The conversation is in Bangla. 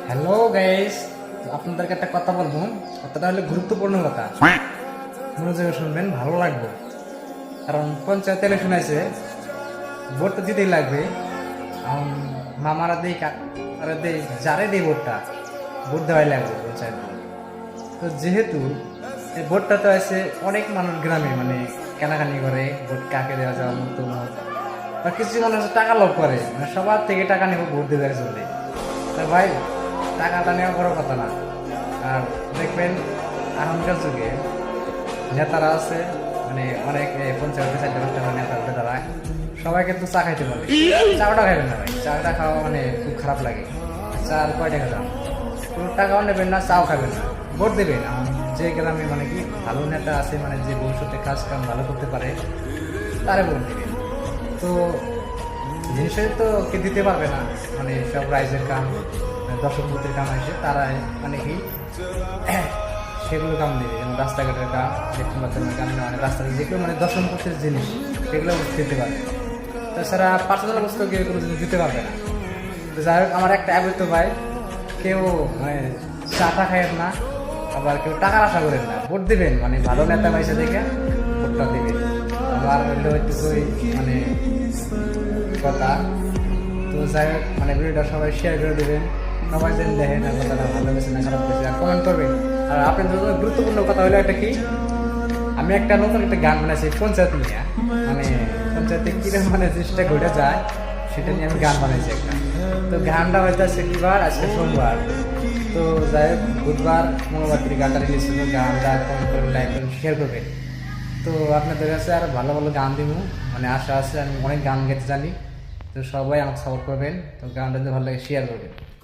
হ্যালো গাইস, আপনাদেরকে একটা কথা বলবো। কথাটা হলো গুরুত্বপূর্ণ কথা, মনোযোগে শুনবেন, ভালো লাগবে। কারণ পঞ্চায়েত ইলেকশন আছে, ভোট তো দিতেই লাগবে। এখন মামারা দেই, কাকারা দেই, যারে দেই ভোট দেওয়াই লাগবে পঞ্চায়েত ভোট। তো যেহেতু এই ভোটটা তো আছে, অনেক মানুষ গ্রামে মানে কেনাকানি করে ভোট কাকে দেওয়া যাওয়া মতো বা কিছু মানুষ টাকা লোভ করে, মানে সবার থেকে টাকা নেবো ভোট দেবে চলে। তো ভাই, টাকাটা নেওয়া বড় কথা না। আর দেখবেন এখনকার যুগে নেতারা আছে, মানে অনেক পঞ্চায়েতে 4-5টা নেতা উঠে দাঁড়ায়, সবাই কিন্তু চা খাইতে বলে। চাটা খাইবেন না ভাই, চাটা খাওয়া মানে খুব খারাপ লাগে। চা আর কয় টাকা দাম, কোনো টাকাও নেবেন না, চাও খাবেন না, ভোট দেবেন। এখন যে গ্রামে মানে কি ভালো নেতা আছে, মানে যে ভবিষ্যতে কাজ কাম ভালো করতে পারে, তারে ভোট দেবেন। তো জিনিসের তো কে দিতে পারবে না, মানে সব রাইজের কাম, দর্শকপতির কাম আসে, তারা মানে কি সেগুলো কাম দেবে। যেমন রাস্তাঘাটের কাম, ইলেকট্রিক মাধ্যমের কাম, মানে রাস্তায় যেগুলো মানে দর্শনপতির জিনিস, সেগুলো দিতে পারবে। তাছাড়া পার্সোনাল বস্তু কেউ কোনো জিনিস দিতে পারবে না। তো যাই হোক, আমার একটা অ্যাবিট তো ভাই, কেউ মানে চাটা খাইয়েন না, আবার কেউ টাকার আশা করেন না, ভোট দিবেন মানে ভালো নেতা পাইছে দেখে ভোটটা দিবেন। আমার হইলো একটুকুই মানে কথা। তো যাই হোক, মানে ভিডিওটা সবাই শেয়ার করে দেবেন, সবাই যেন দেখেন আর কথাটা ভালো হয়েছে না খারাপ হয়েছে আর কমেন্ট করবেন। আর আপনাদের জন্য গুরুত্বপূর্ণ কথা হলো একটা কি, আমি একটা নতুন একটা গান বানাইছি পঞ্চায়েত নিয়ে, মানে পঞ্চায়েতে কিরকম মানে চেষ্টা ঘটে যায় সেটা নিয়ে আমি গান বানাইছি একটা। তো গানটা হয়তো আজকে কিবার, আজকে সোমবার। তো যাই হোক, বুধবার মঙ্গলবার থেকে গানটা রিলিজ হলো। গানটা কমেন্ট করবেন, লাইক করবেন, শেয়ার করবেন। তো আপনাদের কাছে আর ভালো ভালো গান দিব, মানে আশা আছে, আমি অনেক গান গাইতে জানি। তো সবাই আমাকে সাপোর্ট করবেন। তো গানটা যদি ভালো লাগে শেয়ার করবেন।